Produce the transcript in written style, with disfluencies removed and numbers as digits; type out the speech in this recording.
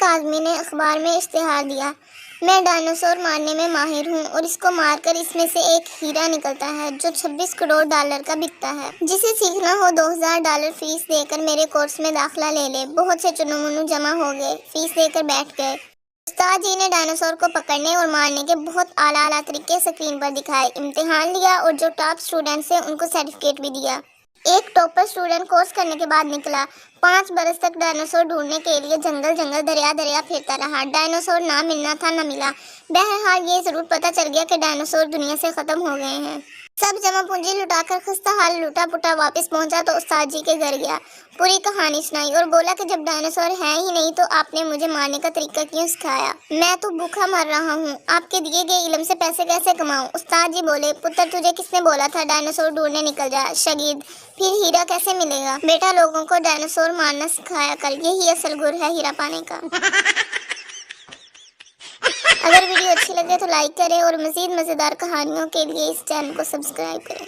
ایک آدمی نے اخبار میں اشتہار دیا، میں ڈائناسور مارنے میں ماہر ہوں اور اس کو مار کر اس میں سے ایک ہیرا نکلتا ہے جو 26 کروڑ ڈالر کا بکتا ہے۔ جسے سیکھنا ہو $2000 فیس دے کر میرے کورس میں داخلہ لے لے۔ بہت سے چنو منو جمع ہو گئے، فیس دے کر بیٹھ گئے۔ استاد جی نے ڈائناسور کو پکڑنے اور مارنے کے بہت اعلیٰ طریقے اسکرین پر دکھائے، امتحان لیا اور جو ٹاپ اسٹوڈنٹس ہیں ان کو سرٹیفکیٹ بھی دیا۔ ایک ٹاپر اسٹوڈنٹ کورس کرنے کے بعد نکلا، 5 برس تک ڈائناسور ڈھونڈنے کے لیے جنگل جنگل دریا پھرتا رہا۔ ڈائناسور نہ ملنا تھا نہ ملا۔ بہرحال یہ ضرور پتہ چل گیا کہ ڈائناسور دنیا سے ختم ہو گئے ہیں۔ سب جمع پونجی لٹا کر خستہ حال لوٹا پٹا واپس پہنچا تو استاد جی کے گھر گیا، پوری کہانی سنائی اور بولا کہ جب ڈائناسور ہے ہی نہیں تو آپ نے مجھے مارنے کا طریقہ کیوں سکھایا؟ میں تو بھوکا مر رہا ہوں، آپ کے دیے گئے علم سے پیسے کیسے کماؤں؟ استاد جی بولے، پتر تجھے کس نے بولا تھا ڈائناسور ڈھونڈنے نکل جا؟ شاگرد، پھر ہیرا کیسے ملے گا؟ بیٹا لوگوں کو ڈائناسور مارنا سکھایا کر، یہی اصل گر ہے ہیرا پانے کا۔ اگر ویڈیو اچھی لگے تو لائک کریں اور مزید مزیدار کہانیوں کے لیے اس چینل کو سبسکرائب کریں۔